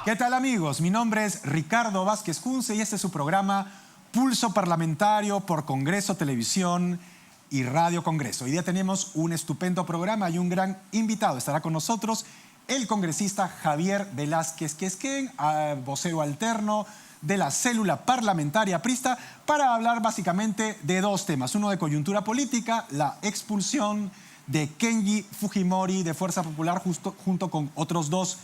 ¿Qué tal, amigos? Mi nombre es Ricardo Vázquez Kunze y este es su programa Pulso Parlamentario por Congreso Televisión y Radio Congreso. Hoy día tenemos un estupendo programa y un gran invitado. Estará con nosotros el congresista Javier Velázquez Quesquén, vocero alterno de la célula parlamentaria aprista, para hablar básicamente de dos temas. Uno de coyuntura política, la expulsión de Kenji Fujimori de Fuerza Popular junto con otros dos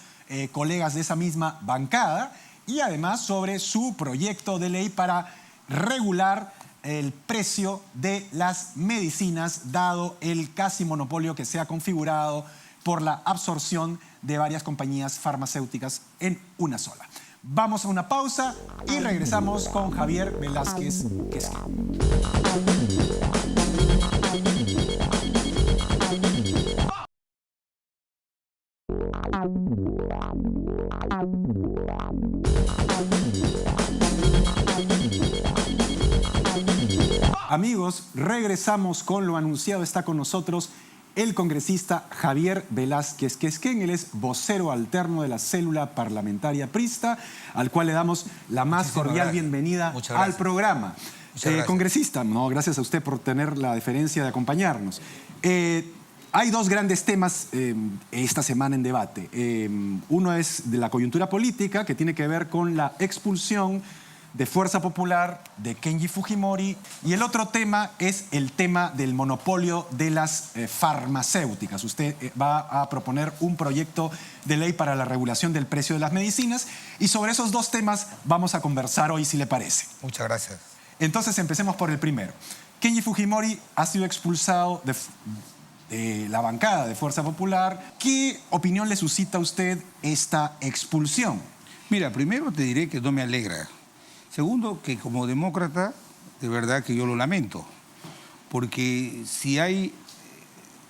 colegas de esa misma bancada, y además sobre su proyecto de ley para regular el precio de las medicinas, dado el casi monopolio que se ha configurado por la absorción de varias compañías farmacéuticas en una sola. Vamos a una pausa y regresamos con Javier Velázquez Quesquén. Amigos, regresamos con lo anunciado. Está con nosotros el congresista Javier Velázquez Quesquén. Él es vocero alterno de la célula parlamentaria aprista, al cual le damos la más cordial bienvenida al programa. Congresista, gracias a usted por tener la deferencia de acompañarnos. Hay dos grandes temas esta semana en debate. Uno es de la coyuntura política, que tiene que ver con la expulsión de Fuerza Popular de Kenji Fujimori, y el otro tema es el tema del monopolio de las farmacéuticas. Usted va a proponer un proyecto de ley para la regulación del precio de las medicinas, y sobre esos dos temas vamos a conversar hoy, si le parece. Muchas gracias. Entonces empecemos por el primero. Kenji Fujimori ha sido expulsado de la bancada de Fuerza Popular. ¿Qué opinión le suscita a usted esta expulsión? Mira, primero te diré que no me alegra. Segundo, que como demócrata, de verdad que yo lo lamento. Porque si hay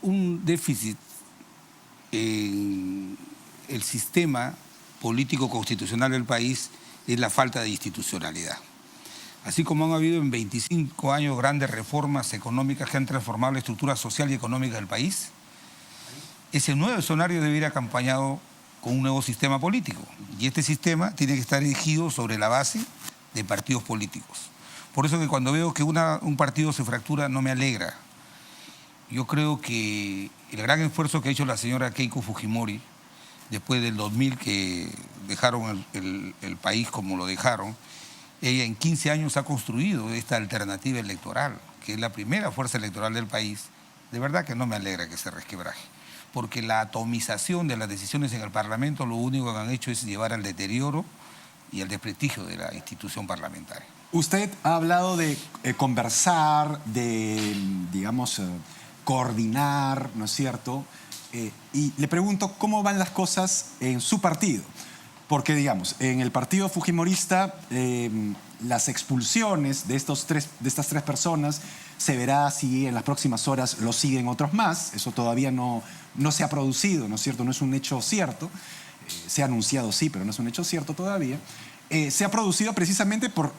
un déficit en el sistema político constitucional del país, es la falta de institucionalidad. Así como han habido en 25 años grandes reformas económicas que han transformado la estructura social y económica del país, ese nuevo escenario debe ir acompañado con un nuevo sistema político. Y este sistema tiene que estar erigido sobre la base de partidos políticos. Por eso que cuando veo que un partido se fractura no me alegra. Yo creo que el gran esfuerzo que ha hecho la señora Keiko Fujimori, después del 2000 que dejaron el país como lo dejaron, ella en 15 años ha construido esta alternativa electoral, que es la primera fuerza electoral del país. De verdad que no me alegra que se resquebraje, porque la atomización de las decisiones en el Parlamento lo único que han hecho es llevar al deterioro y al desprestigio de la institución parlamentaria. Usted ha hablado de conversar, de, digamos, coordinar, ¿no es cierto? Y le pregunto cómo van las cosas en su partido. Porque, digamos, en el partido fujimorista, las expulsiones de estas tres personas, se verá si en las próximas horas lo siguen otros más. Eso todavía no se ha producido, ¿no es cierto? No es un hecho cierto. Se ha anunciado, sí, pero no es un hecho cierto todavía. Se ha producido precisamente por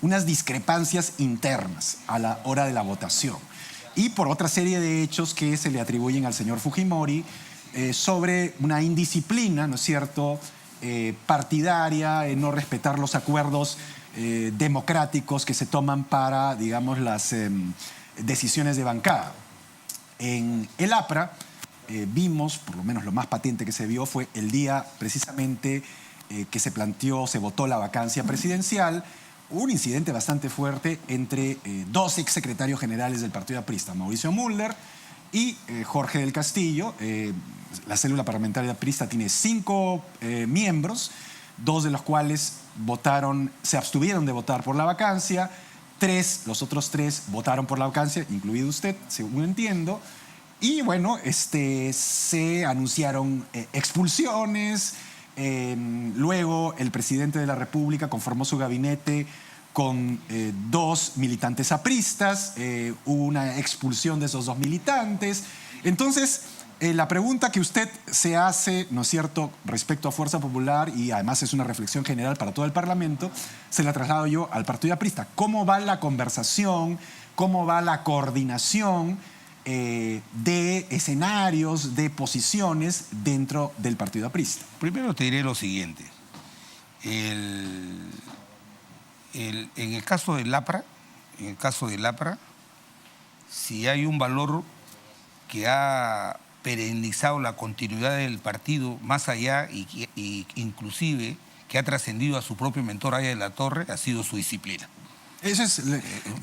unas discrepancias internas a la hora de la votación y por otra serie de hechos que se le atribuyen al señor Fujimori sobre una indisciplina, ¿no es cierto?, partidaria, no respetar los acuerdos democráticos que se toman para, digamos, las decisiones de bancada. En el APRA vimos, por lo menos lo más patente que se vio fue el día precisamente que se votó la vacancia presidencial, un incidente bastante fuerte entre dos exsecretarios generales del partido aprista, Mauricio Mulder y Jorge del Castillo. La célula parlamentaria aprista tiene 5 miembros, 2 de los cuales se abstuvieron de votar por la vacancia, los otros 3 votaron por la vacancia, incluido usted, según entiendo. Y bueno, se anunciaron expulsiones. Luego el presidente de la República conformó su gabinete con 2 militantes apristas, hubo una expulsión de esos 2 militantes. Entonces, la pregunta que usted se hace, ¿no es cierto?, respecto a Fuerza Popular, y además es una reflexión general para todo el Parlamento, se la traslado yo al partido aprista. ¿Cómo va la conversación cómo va la coordinación de escenarios, de posiciones dentro del partido aprista. Primero te diré lo siguiente. En el caso del APRA, si hay un valor que ha perennizado la continuidad del partido más allá y inclusive que ha trascendido a su propio mentor Aya de la Torre, ha sido su disciplina. Eso es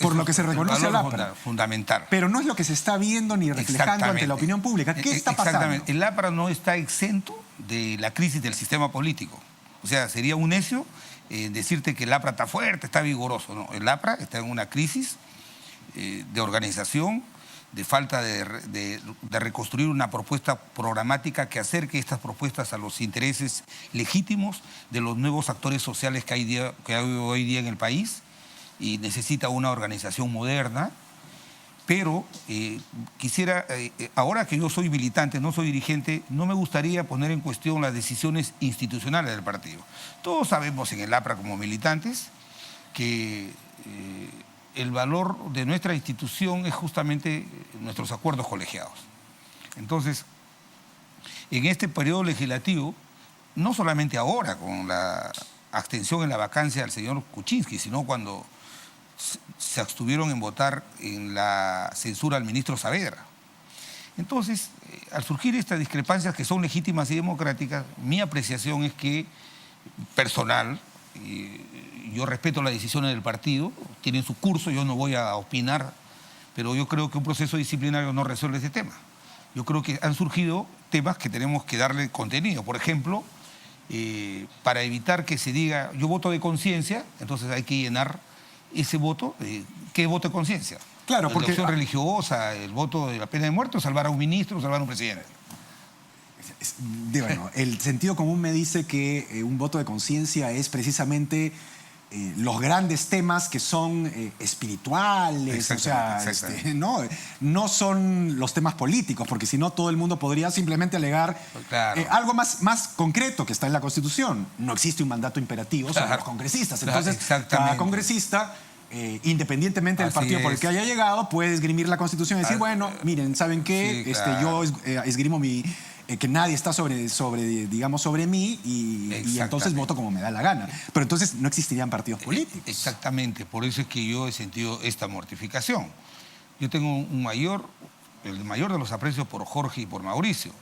por lo que se reconoce al APRA. Fundamental. Pero no es lo que se está viendo ni reflejando ante la opinión pública. ¿Qué está pasando? Exactamente. El APRA no está exento de la crisis del sistema político. O sea, sería un necio decirte que el APRA está fuerte, está vigoroso. No, el APRA está en una crisis de organización, de falta de reconstruir una propuesta programática que acerque estas propuestas a los intereses legítimos de los nuevos actores sociales que hay hoy día en el país, y necesita una organización moderna. Pero quisiera, ahora que yo soy militante, no soy dirigente, no me gustaría poner en cuestión las decisiones institucionales del partido. Todos sabemos en el APRA como militantes que el valor de nuestra institución es justamente nuestros acuerdos colegiados. Entonces, en este periodo legislativo, no solamente ahora con la abstención en la vacancia del señor Kuczynski, sino cuando se abstuvieron en votar en la censura al ministro Saavedra. Entonces, al surgir estas discrepancias que son legítimas y democráticas, mi apreciación es que, personal, yo respeto las decisiones del partido, tienen su curso, yo no voy a opinar, pero yo creo que un proceso disciplinario no resuelve ese tema. Yo creo que han surgido temas que tenemos que darle contenido. Por ejemplo, para evitar que se diga yo voto de conciencia, entonces hay que llenar ese voto. ¿Qué voto de conciencia? Claro, la porque opción religiosa, el voto de la pena de muerte, o salvar a un ministro, o salvar a un presidente. Bueno, el sentido común me dice que un voto de conciencia es precisamente los grandes temas que son espirituales, o sea, no son los temas políticos, porque si no todo el mundo podría simplemente alegar algo más concreto que está en la Constitución. No existe un mandato imperativo sobre los congresistas. Entonces, cada congresista, independientemente del partido por el que haya llegado, puede esgrimir la Constitución y decir, bueno, miren, ¿saben qué? Yo esgrimo que nadie está sobre mí y entonces voto como me da la gana. Pero entonces no existirían partidos políticos. Exactamente, por eso es que yo he sentido esta mortificación. Yo tengo el mayor de los aprecios por Jorge y por Mauricio.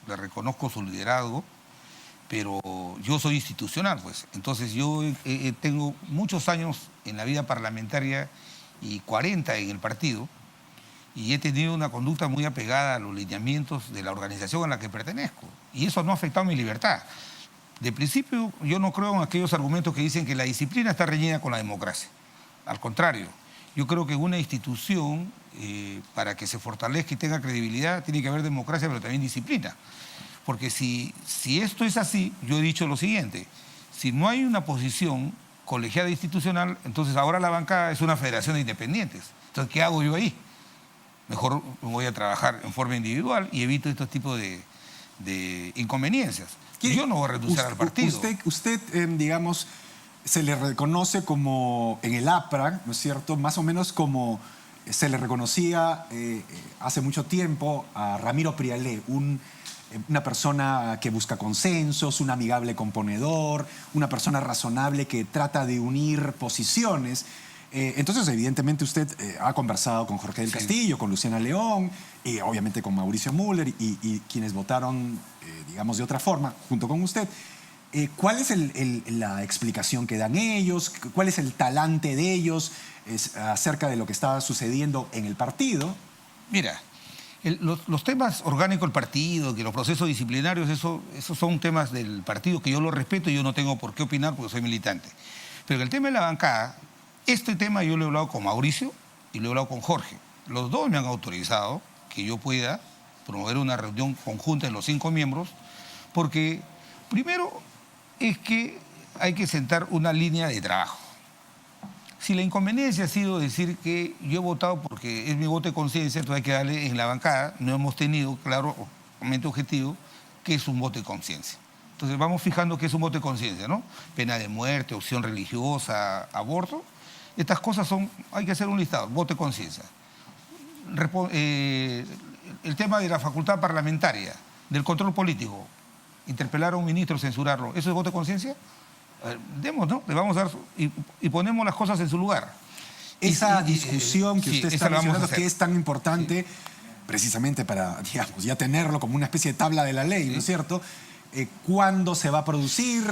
Le reconozco su liderazgo, pero yo soy institucional, pues. Entonces yo tengo muchos años en la vida parlamentaria y 40 en el partido, y he tenido una conducta muy apegada a los lineamientos de la organización a la que pertenezco. Y eso no ha afectado mi libertad. De principio, yo no creo en aquellos argumentos que dicen que la disciplina está reñida con la democracia. Al contrario, yo creo que en una institución, para que se fortalezca y tenga credibilidad, tiene que haber democracia, pero también disciplina. Porque si esto es así, yo he dicho lo siguiente: si no hay una posición colegiada institucional, entonces ahora la bancada es una federación de independientes. Entonces, ¿qué hago yo ahí? Mejor voy a trabajar en forma individual y evito estos tipos de inconveniencias. Yo no voy a renunciar al partido. Usted digamos, se le reconoce como en el APRA, ¿no es cierto? Más o menos como se le reconocía hace mucho tiempo a Ramiro Prialé, una persona que busca consensos, un amigable componedor, una persona razonable que trata de unir posiciones. Entonces, evidentemente, usted ha conversado con Jorge del Castillo, con Luciana León, y obviamente con Mauricio Müller y quienes votaron, digamos, de otra forma, junto con usted. ¿Cuál es la explicación que dan ellos? ¿Cuál es el talante de ellos acerca de lo que estaba sucediendo en el partido? Mira, los temas orgánicos del partido, que los procesos disciplinarios, esos son temas del partido que yo lo respeto y yo no tengo por qué opinar porque soy militante. Pero el tema de la bancada, este tema yo lo he hablado con Mauricio y lo he hablado con Jorge. Los dos me han autorizado que yo pueda promover una reunión conjunta de los 5 miembros, porque primero es que hay que sentar una línea de trabajo. Si la inconveniencia ha sido decir que yo he votado porque es mi voto de conciencia, entonces hay que darle en la bancada, no hemos tenido claramente objetivo qué es un voto de conciencia. Entonces vamos fijando qué es un voto de conciencia, ¿no? Pena de muerte, opción religiosa, aborto. Estas cosas hay que hacer un listado, voto de conciencia. El tema de la facultad parlamentaria, del control político, interpelar a un ministro, censurarlo, ¿eso es voto de conciencia? Demos, ¿no? Le vamos a dar y ponemos las cosas en su lugar. Esa discusión que usted está mencionando, que es tan importante, sí, precisamente para, digamos, ya tenerlo como una especie de tabla de la ley, ¿no es cierto? ¿Cuándo se va a producir?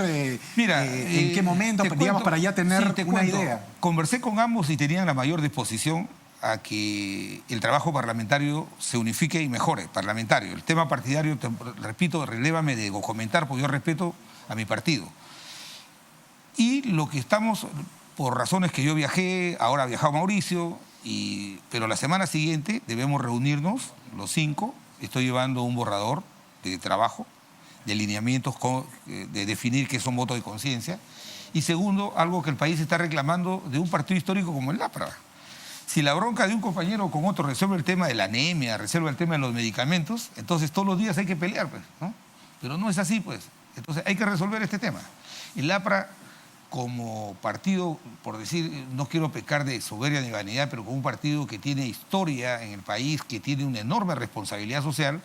Mira, ¿en qué momento? Digamos, para ya tener una idea. Conversé con ambos y tenían la mayor disposición a que el trabajo parlamentario se unifique y mejore, parlamentario. El tema partidario, repito, relévame de comentar, porque yo respeto a mi partido. Y lo que estamos, por razones que yo viajé, ahora ha viajado Mauricio, pero la semana siguiente debemos reunirnos, los 5, estoy llevando un borrador de trabajo, de lineamientos, de definir qué son votos de conciencia. Y segundo, algo que el país está reclamando de un partido histórico como el LAPRA. Si la bronca de un compañero con otro resuelve el tema de la anemia, resuelve el tema de los medicamentos, entonces todos los días hay que pelear, pues, ¿no? Pero no es así, pues. Entonces hay que resolver este tema. El LAPRA, como partido, por decir, no quiero pecar de soberbia ni vanidad, pero como un partido que tiene historia en el país, que tiene una enorme responsabilidad social,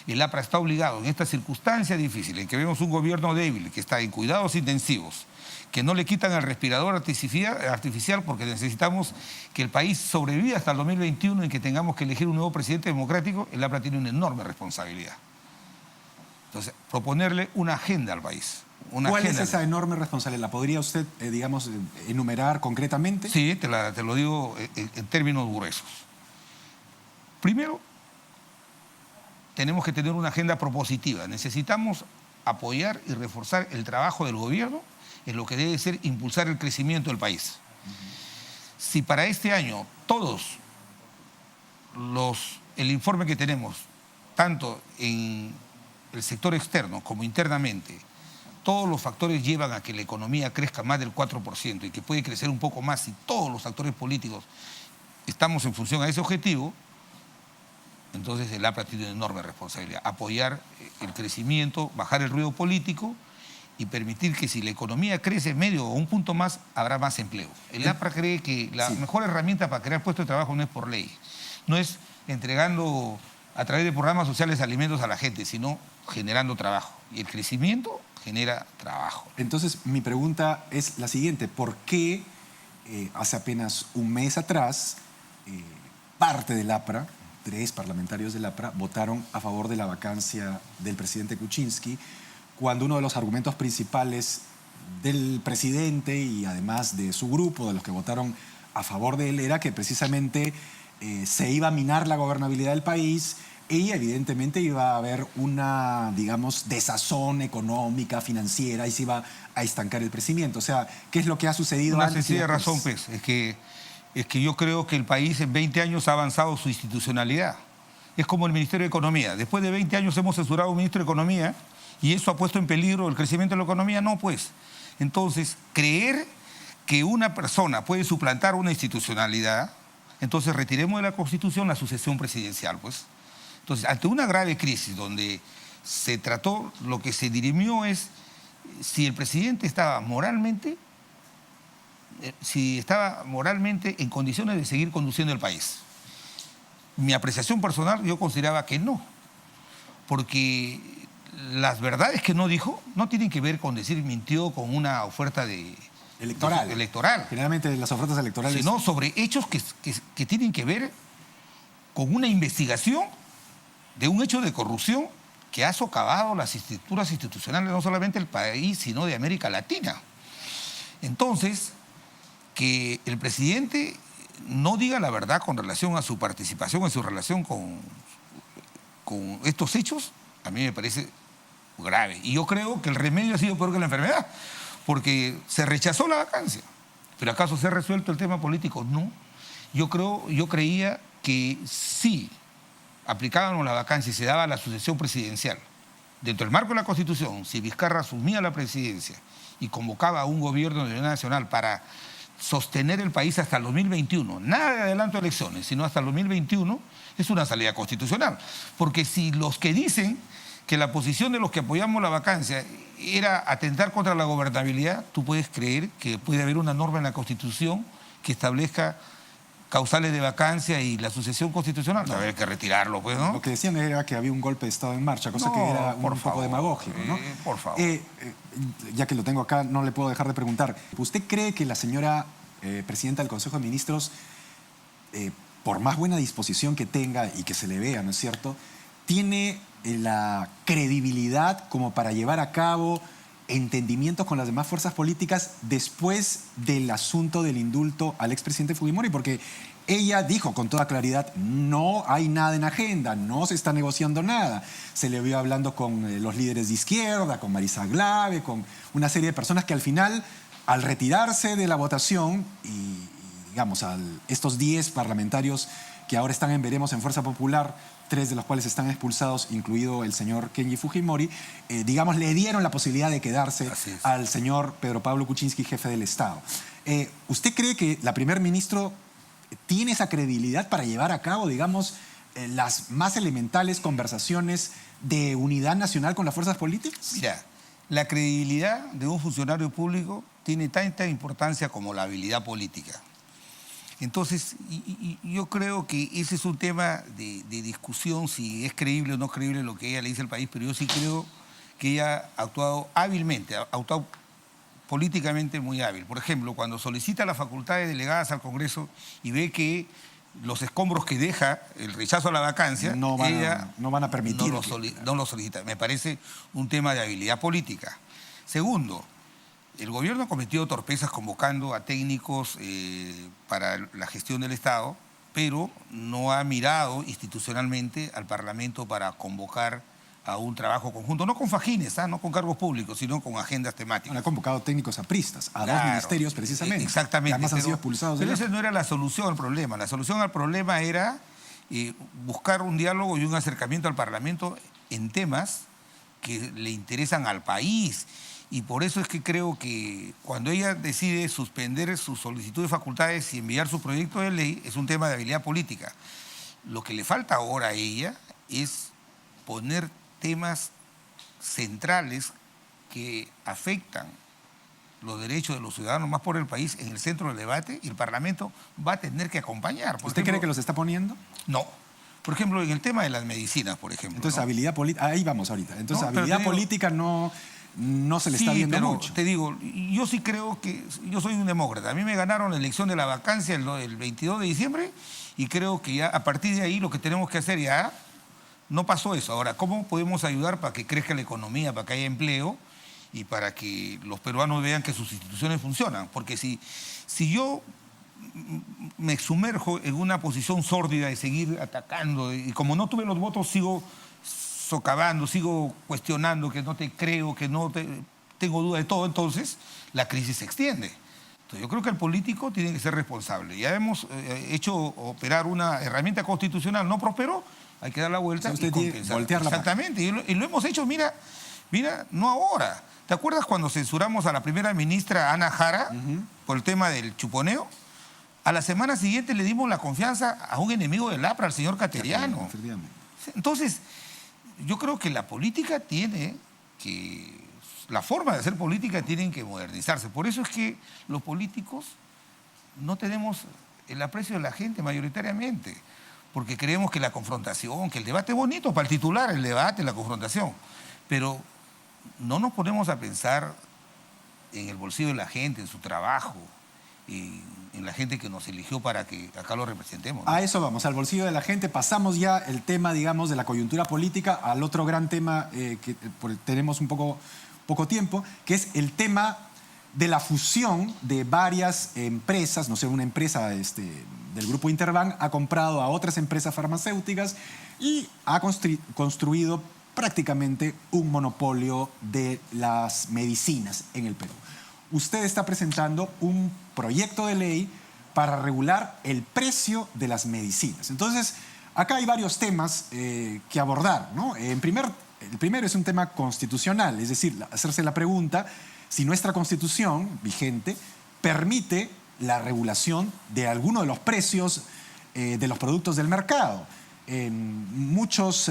el APRA está obligado en esta circunstancia difícil, en que vemos un gobierno débil, que está en cuidados intensivos, que no le quitan el respirador artificial porque necesitamos que el país sobreviva hasta el 2021, en que tengamos que elegir un nuevo presidente democrático. El APRA tiene una enorme responsabilidad. Entonces, proponerle una agenda al país. ¿Cuál es esa enorme responsabilidad? ¿La podría usted, digamos, enumerar concretamente? Sí, te lo digo en términos gruesos. Primero, tenemos que tener una agenda propositiva. Necesitamos apoyar y reforzar el trabajo del gobierno en lo que debe ser impulsar el crecimiento del país. Si para este año todos el informe que tenemos, tanto en el sector externo como internamente, todos los factores llevan a que la economía crezca más del 4% y que puede crecer un poco más si todos los actores políticos estamos en función a ese objetivo, entonces el APRA tiene una enorme responsabilidad. Apoyar el crecimiento, bajar el ruido político y permitir que si la economía crece medio o un punto más, habrá más empleo. El APRA cree que la mejor herramienta para crear puestos de trabajo no es por ley, no es entregando a través de programas sociales alimentos a la gente, sino generando trabajo. Y el crecimiento genera trabajo. Entonces, mi pregunta es la siguiente. ¿Por qué hace apenas un mes atrás parte del APRA, 3 parlamentarios del APRA, votaron a favor de la vacancia del presidente Kuczynski, cuando uno de los argumentos principales del presidente y además de su grupo, de los que votaron a favor de él, era que precisamente se iba a minar la gobernabilidad del país y evidentemente iba a haber una, digamos, desazón económica, financiera, y se iba a estancar el crecimiento? O sea, ¿qué es lo que ha sucedido Una antes? sencilla razón, pues, es que yo creo que el país en 20 años ha avanzado su institucionalidad. Es como el Ministerio de Economía. Después de 20 años hemos censurado un ministro de Economía y eso ha puesto en peligro el crecimiento de la economía. No, pues. Entonces, creer que una persona puede suplantar una institucionalidad, entonces retiremos de la Constitución la sucesión presidencial, pues. Entonces, ante una grave crisis donde se trató, lo que se dirimió es si el presidente estaba moralmente en condiciones de seguir conduciendo el país. Mi apreciación personal, yo consideraba que no, porque las verdades que no dijo no tienen que ver con decir mintió con una oferta electoral. Generalmente las ofertas electorales... Sino sobre hechos que tienen que ver con una investigación de un hecho de corrupción que ha socavado las estructuras institucionales no solamente del país, sino de América Latina. Entonces, que el presidente no diga la verdad con relación a su participación, en su relación con estos hechos, a mí me parece grave. Y yo creo que el remedio ha sido peor que la enfermedad, porque se rechazó la vacancia. ¿Pero acaso se ha resuelto el tema político? No. Yo creía que sí aplicábamos la vacancia y se daba la sucesión presidencial dentro del marco de la Constitución, si Vizcarra asumía la presidencia y convocaba a un gobierno de unidad nacional para sostener el país hasta el 2021, nada de adelanto de elecciones, sino hasta el 2021, es una salida constitucional. Porque si los que dicen que la posición de los que apoyamos la vacancia era atentar contra la gobernabilidad, tú puedes creer que puede haber una norma en la Constitución que establezca causales de vacancia y la sucesión constitucional. Habría que retirarlo, pues, ¿no? Lo que decían era que había un golpe de Estado en marcha, cosa que era un poco demagógico, ¿no? Por favor. Ya que lo tengo acá, no le puedo dejar de preguntar. ¿Usted cree que la señora presidenta del Consejo de Ministros, por más buena disposición que tenga y que se le vea, ¿no es cierto?, tiene la credibilidad como para llevar a cabo entendimientos con las demás fuerzas políticas después del asunto del indulto al expresidente Fujimori? Porque ella dijo con toda claridad, no hay nada en agenda, no se está negociando nada. Se le vio hablando con los líderes de izquierda, con Marisa Glave, con una serie de personas que al final, al retirarse de la votación y digamos, estos 10 parlamentarios que ahora están en veremos en Fuerza Popular, 3 de los cuales están expulsados, incluido el señor Kenji Fujimori, digamos, le dieron la posibilidad de quedarse al señor Pedro Pablo Kuczynski, jefe del Estado. ¿Usted cree que la primer ministro tiene esa credibilidad para llevar a cabo, digamos, las más elementales conversaciones de unidad nacional con las fuerzas políticas? Mira, la credibilidad de un funcionario público tiene tanta importancia como la habilidad política. Entonces, yo creo que ese es un tema de discusión, si es creíble o no creíble lo que ella le dice al país, pero yo sí creo que ella ha actuado hábilmente, ha actuado políticamente muy hábil. Por ejemplo, cuando solicita las facultades delegadas al Congreso y ve que los escombros que deja el rechazo a la vacancia, no van a permitir. No lo solicita. Me parece un tema de habilidad política. Segundo, el gobierno ha cometido torpezas convocando a técnicos para la gestión del Estado, pero no ha mirado institucionalmente al Parlamento para convocar a un trabajo conjunto, no con fajines, no con cargos públicos, sino con agendas temáticas. Han convocado técnicos apristas, a 2 ministerios precisamente. Exactamente. Además han sido expulsados. Pero esa no era la solución al problema. La solución al problema era buscar un diálogo y un acercamiento al Parlamento en temas que le interesan al país. Y por eso es que creo que cuando ella decide suspender su solicitud de facultades y enviar su proyecto de ley, es un tema de habilidad política. Lo que le falta ahora a ella es poner temas centrales que afectan los derechos de los ciudadanos más por el país en el centro del debate, y el Parlamento va a tener que acompañar. ¿Usted cree que los está poniendo? No. Por ejemplo, en el tema de las medicinas, por ejemplo. Entonces, ¿no? Habilidad política, ahí vamos ahorita. Entonces, habilidad política no se le está viendo mucho. Te digo, yo sí creo que yo soy un demócrata. A mí me ganaron la elección de la vacancia el 22 de diciembre y creo que ya a partir de ahí lo que tenemos que hacer ya no pasó eso. Ahora, ¿cómo podemos ayudar para que crezca la economía, para que haya empleo y para que los peruanos vean que sus instituciones funcionan? Porque si yo me sumerjo en una posición sórdida de seguir atacando y como no tuve los votos sigo socavando, sigo cuestionando, que no te creo, que no tengo duda de todo, entonces la crisis se extiende. Entonces, yo creo que el político tiene que ser responsable. Ya hemos hecho operar una herramienta constitucional, no prosperó, hay que dar la vuelta y compensar. Exactamente, y lo hemos hecho, mira, no ahora. ¿Te acuerdas cuando censuramos a la primera ministra Ana Jara por el tema del chuponeo? A la semana siguiente le dimos la confianza a un enemigo del APRA, al señor Cateriano. Entonces, yo creo que la política la forma de hacer política tienen que modernizarse. Por eso es que los políticos no tenemos el aprecio de la gente mayoritariamente, porque creemos que la confrontación, que el debate es bonito para el titular, el debate, la confrontación, pero no nos ponemos a pensar en el bolsillo de la gente, en su trabajo, en la gente que nos eligió para que acá lo representemos, ¿no? A eso vamos, al bolsillo de la gente. Pasamos ya el tema, digamos, de la coyuntura política al otro gran tema que tenemos un poco tiempo, que es el tema de la fusión de varias empresas. No sé, una empresa del grupo Interbank ha comprado a otras empresas farmacéuticas y ha construido prácticamente un monopolio de las medicinas en el Perú. Usted está presentando un proyecto de ley para regular el precio de las medicinas. Entonces, acá hay varios temas que abordar, ¿no? El primero es un tema constitucional, es decir, hacerse la pregunta si nuestra Constitución vigente permite la regulación de alguno de los precios de los productos del mercado. Muchos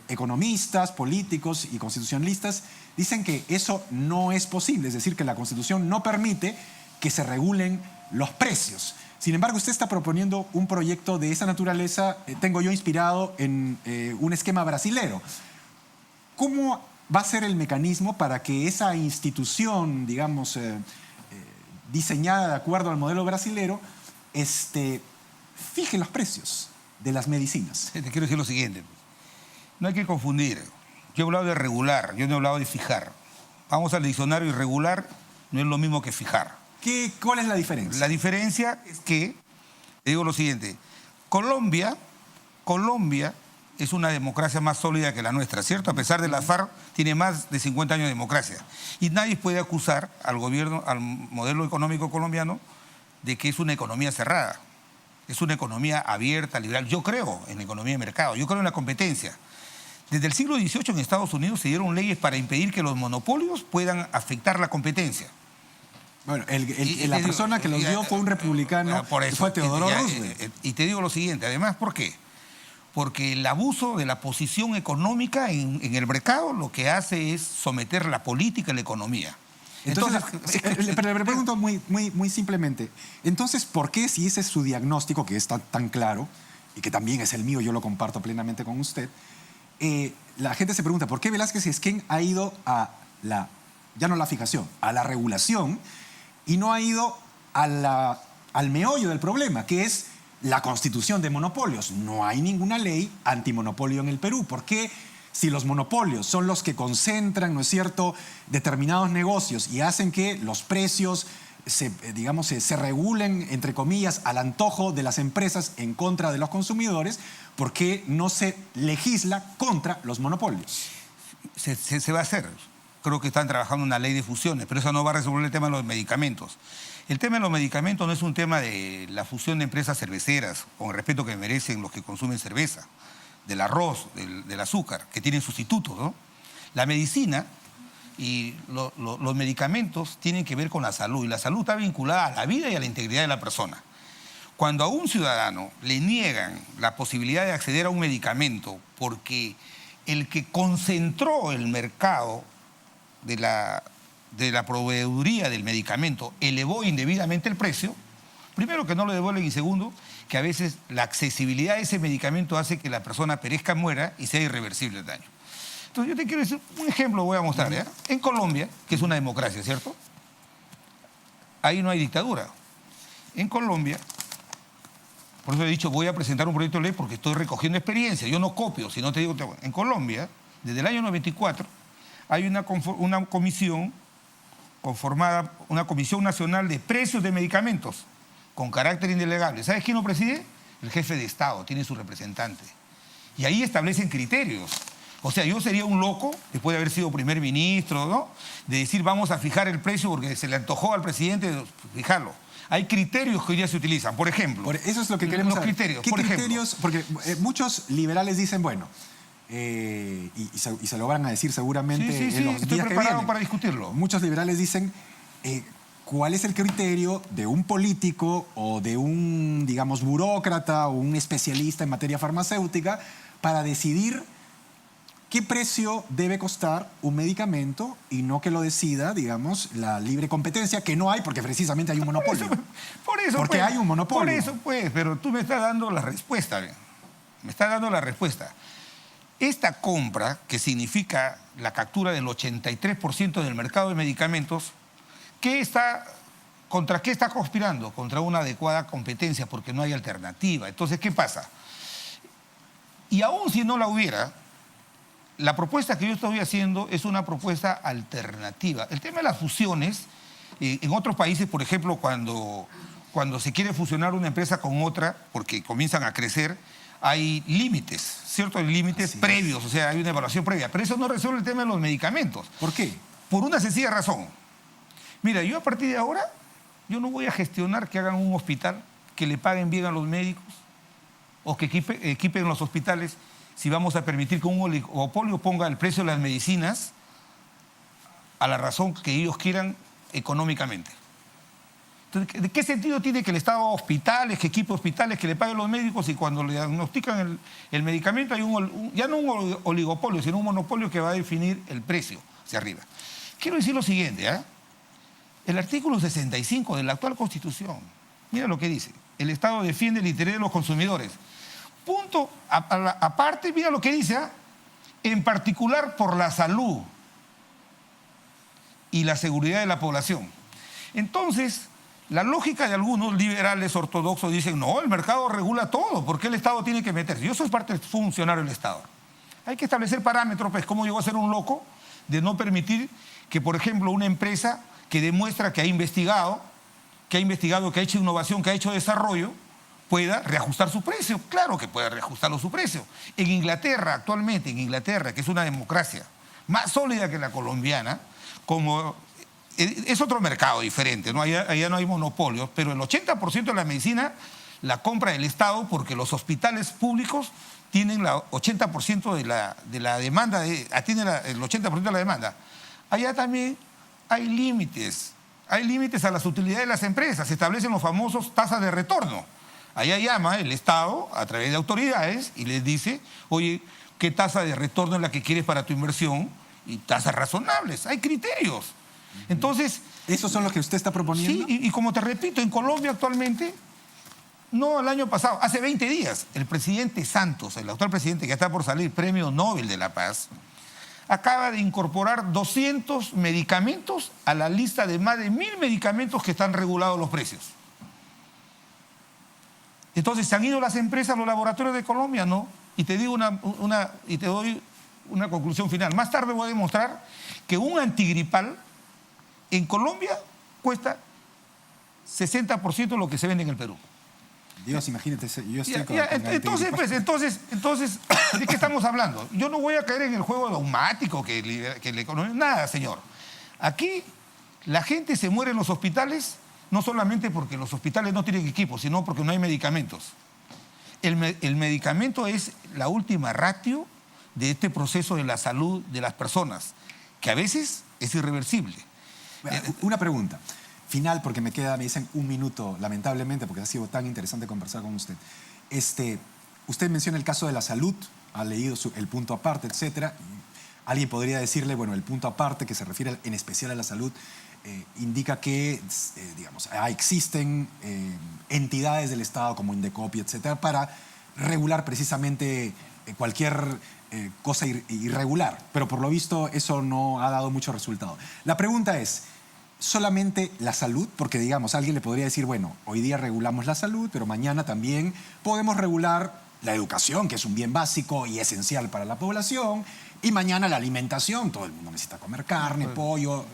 economistas, políticos y constitucionalistas dicen que eso no es posible, es decir, que la Constitución no permite que se regulen los precios, Sin embargo, usted está proponiendo un proyecto de esa naturaleza, tengo yo inspirado en un esquema brasilero. ¿Cómo va a ser el mecanismo para que esa institución, digamos, diseñada de acuerdo al modelo brasilero, fije los precios de las medicinas? Te quiero decir lo siguiente. No hay que confundir. Yo he hablado de regular, yo no he hablado de fijar. Vamos al diccionario y regular no es lo mismo que fijar. ¿Cuál es la diferencia? La diferencia es que, te digo lo siguiente, Colombia es una democracia más sólida que la nuestra, ¿cierto? A pesar de la FARC, tiene más de 50 años de democracia. Y nadie puede acusar al gobierno, al modelo económico colombiano, de que es una economía cerrada. Es una economía abierta, liberal. Yo creo en la economía de mercado, yo creo en la competencia. Desde el siglo XVIII en Estados Unidos se dieron leyes para impedir que los monopolios puedan afectar la competencia. Bueno, la persona que los dio fue un republicano, por eso, fue Teodoro Roosevelt. Y te digo lo siguiente, además, ¿por qué? Porque el abuso de la posición económica en el mercado lo que hace es someter la política y la economía. Entonces, pero le pregunto muy simplemente, entonces, ¿por qué, si ese es su diagnóstico, que es tan claro, y que también es el mío, yo lo comparto plenamente con usted, la gente se pregunta, ¿por qué Velázquez Esquén ha ido a ya no la fijación, a la regulación, y no ha ido al meollo del problema, que es la constitución de monopolios? No hay ninguna ley antimonopolio en el Perú. ¿Por qué, si los monopolios son los que concentran, ¿no es cierto?, determinados negocios y hacen que los precios se regulen, entre comillas, al antojo de las empresas en contra de los consumidores, ¿por qué no se legisla contra los monopolios? Se va a hacer. Creo que están trabajando una ley de fusiones, pero eso no va a resolver el tema de los medicamentos. El tema de los medicamentos no es un tema de la fusión de empresas cerveceras, con el respeto que merecen los que consumen cerveza, del arroz, del azúcar, que tienen sustitutos, ¿no? La medicina y los medicamentos tienen que ver con la salud, y la salud está vinculada a la vida y a la integridad de la persona. Cuando a un ciudadano le niegan la posibilidad de acceder a un medicamento porque el que concentró el mercado de la proveeduría del medicamento elevó indebidamente el precio, primero que no lo devuelven, y segundo, que a veces la accesibilidad de ese medicamento hace que la persona perezca, muera y sea irreversible el daño. Entonces yo te quiero decir, un ejemplo voy a mostrar, ¿ya? En Colombia, que es una democracia, ¿cierto? Ahí no hay dictadura. En Colombia, por eso he dicho, voy a presentar un proyecto de ley porque estoy recogiendo experiencia, yo no copio, sino te digo, en Colombia, desde el año 94, hay una comisión conformada, una Comisión Nacional de Precios de Medicamentos, con carácter indelegable. ¿Sabes quién lo preside? El jefe de Estado, tiene su representante. Y ahí establecen criterios. O sea, yo sería un loco, después de haber sido primer ministro, ¿no?, de decir vamos a fijar el precio porque se le antojó al presidente fijarlo. Hay criterios que hoy día se utilizan. Por ejemplo, eso es lo que queremos saber. Criterios, ¿Qué por criterios? Ejemplo, porque muchos liberales dicen, bueno, y se lo van a decir seguramente sí, en los estoy días que preparado vienen. para discutirlo. Muchos liberales dicen, ¿cuál es el criterio de un político o de un, digamos, burócrata o un especialista en materia farmacéutica para decidir qué precio debe costar un medicamento y no que lo decida, digamos, la libre competencia, que no hay porque precisamente hay un monopolio? Porque hay un monopolio. Por eso, pues, pero tú me estás dando la respuesta. Me estás dando la respuesta. Esta compra, que significa la captura del 83% del mercado de medicamentos, ¿contra qué está conspirando? Contra una adecuada competencia, porque no hay alternativa. Entonces, ¿qué pasa? Y aún si no la hubiera, la propuesta que yo estoy haciendo es una propuesta alternativa. El tema de las fusiones, en otros países, por ejemplo, cuando se quiere fusionar una empresa con otra, porque comienzan a crecer, hay límites, ¿cierto? Hay límites previos, o sea, hay una evaluación previa. Pero eso no resuelve el tema de los medicamentos. ¿Por qué? Por una sencilla razón. Mira, yo a partir de ahora, yo no voy a gestionar que hagan un hospital, que le paguen bien a los médicos, o que equipen los hospitales, si vamos a permitir que un oligopolio ponga el precio de las medicinas a la razón que ellos quieran económicamente. Entonces, ¿de qué sentido tiene que el Estado haga hospitales, que equipe hospitales, que le paguen los médicos, y cuando le diagnostican el medicamento hay ya no un oligopolio, sino un monopolio que va a definir el precio hacia arriba? Quiero decir lo siguiente, ¿eh? El artículo 65 de la actual Constitución, mira lo que dice. el Estado defiende el interés de los consumidores. Punto. Aparte, mira lo que dice, en particular por la salud y la seguridad de la población. Entonces, la lógica de algunos liberales ortodoxos dicen, no, el mercado regula todo, ¿por qué el Estado tiene que meterse? Yo soy parte del funcionario del Estado. Hay que establecer parámetros, pues, ¿cómo yo voy a ser un loco de no permitir que, por ejemplo, una empresa que demuestra que ha investigado, que ha hecho innovación, que ha hecho desarrollo, pueda reajustar su precio? Claro que puede reajustarlo su precio. En Inglaterra, actualmente, en Inglaterra, que es una democracia más sólida que la colombiana, como es otro mercado diferente, ¿no? Allá no hay monopolios, pero el 80% de la medicina la compra el Estado porque los hospitales públicos tienen el 80% de la demanda, atienden el 80% de la demanda. Allá también hay límites a las utilidades de las empresas, se establecen los famosos tasas de retorno. Allá llama el Estado a través de autoridades y les dice, oye, ¿qué tasa de retorno es la que quieres para tu inversión? Y tasas razonables, hay criterios. Entonces... ¿Esos son los que usted está proponiendo? Sí, y como te repito, en Colombia actualmente, no el año pasado, hace 20 días, el presidente Santos, el actual presidente que está por salir Premio Nobel de la Paz, acaba de incorporar 200 medicamentos a la lista de más de 1000 medicamentos que están regulados los precios. Entonces, ¿se han ido las empresas, los laboratorios de Colombia? No. Y te digo y te doy una conclusión final. Más tarde voy a demostrar que un antigripal en Colombia cuesta 60% de lo que se vende en el Perú. Dios, imagínate, yo estoy con entonces, ¿de qué estamos hablando? Yo no voy a caer en el juego dogmático que la economía... Nada, señor. Aquí la gente se muere en los hospitales no solamente porque los hospitales no tienen equipo, sino porque no hay medicamentos. El medicamento es la última ratio de este proceso de la salud de las personas, que a veces es irreversible. Una pregunta final, porque me dicen un minuto, lamentablemente, porque ha sido tan interesante conversar con usted. Usted menciona el caso de la salud, ha leído el punto aparte, etcétera. Alguien podría decirle, bueno, el punto aparte, que se refiere en especial a la salud, indica que, digamos, existen entidades del Estado como Indecopi, etcétera, para regular precisamente cualquier cosa irregular. Pero por lo visto eso no ha dado mucho resultado. La pregunta es, ¿solamente la salud? Porque, digamos, alguien le podría decir, bueno, hoy día regulamos la salud, pero mañana también podemos regular la educación, que es un bien básico y esencial para la población, y mañana la alimentación, todo el mundo necesita comer carne, pollo,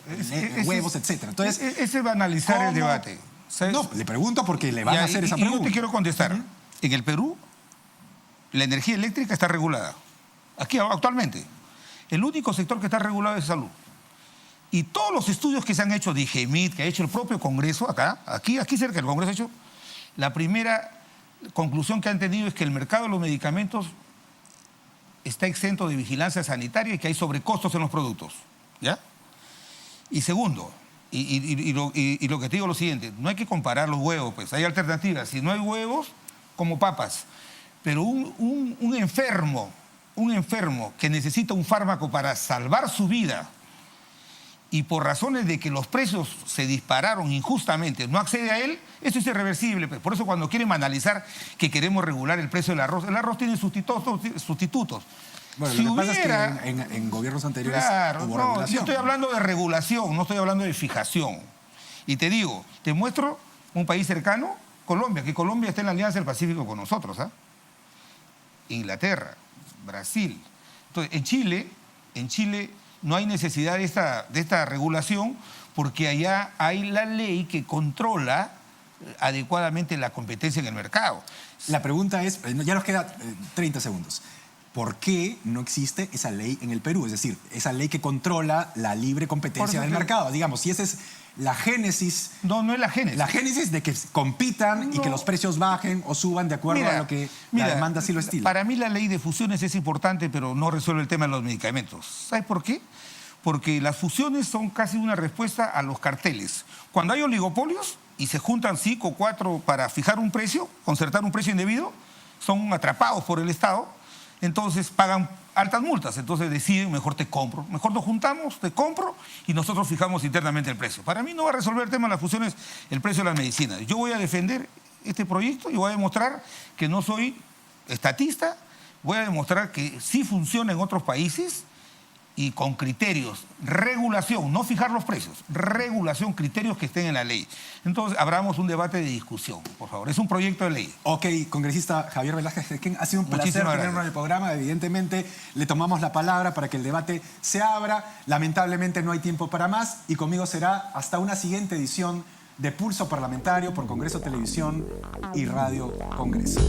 huevos, etcétera. Entonces, ese va a analizar el debate. ¿Sabes? No, le pregunto porque le van a hacer esa pregunta. Yo te quiero contestar. En el Perú, la energía eléctrica está regulada. Aquí, actualmente. El único sector que está regulado es salud. Y todos los estudios que se han hecho de IGEMIT, que ha hecho el propio Congreso, aquí cerca del Congreso ha hecho, la primera conclusión que han tenido es que el mercado de los medicamentos está exento de vigilancia sanitaria y que hay sobrecostos en los productos, ¿ya? Y segundo, y lo que te digo es lo siguiente, no hay que comparar los huevos, pues hay alternativas. Si no hay huevos, como papas. Pero un enfermo que necesita un fármaco para salvar su vida y por razones de que los precios se dispararon injustamente, no accede a él, eso es irreversible. Por eso cuando quieren analizar que queremos regular el precio del arroz, el arroz tiene sustitutos. Bueno, lo que pasa es que en gobiernos anteriores hubo regulación. Yo estoy hablando de regulación, no estoy hablando de fijación. Y te digo, te muestro un país cercano, Colombia, que Colombia está en la Alianza del Pacífico con nosotros, Inglaterra, Brasil. Entonces, en Chile no hay necesidad de esta regulación porque allá hay la ley que controla adecuadamente la competencia en el mercado. La pregunta es, ya nos queda 30 segundos. ¿Por qué no existe esa ley en el Perú? Es decir, esa ley que controla la libre competencia del mercado. Digamos, si esa es la génesis... No es la génesis. La génesis de que compitan y que los precios bajen o suban de acuerdo a lo que la demanda así lo estila. Para mí la ley de fusiones es importante, pero no resuelve el tema de los medicamentos. ¿Sabes por qué? Porque las fusiones son casi una respuesta a los carteles. Cuando hay oligopolios y se juntan 5 o 4 para fijar un precio, concertar un precio indebido, son atrapados por el Estado, entonces pagan altas multas, entonces deciden, mejor te compro, mejor nos juntamos, te compro y nosotros fijamos internamente el precio. Para mí no va a resolver el tema de las fusiones el precio de las medicinas. Yo voy a defender este proyecto y voy a demostrar que no soy estatista, voy a demostrar que sí funciona en otros países y con criterios, regulación, no fijar los precios, regulación, criterios que estén en la ley. Entonces, abramos un debate de discusión, por favor. Es un proyecto de ley. Ok, congresista Javier Velázquez Jequén, ha sido un placer Muchísimas tenerlo gracias. en el programa. Evidentemente, le tomamos la palabra para que el debate se abra. Lamentablemente no hay tiempo para más y conmigo será hasta una siguiente edición de Pulso Parlamentario por Congreso Televisión y Radio Congreso.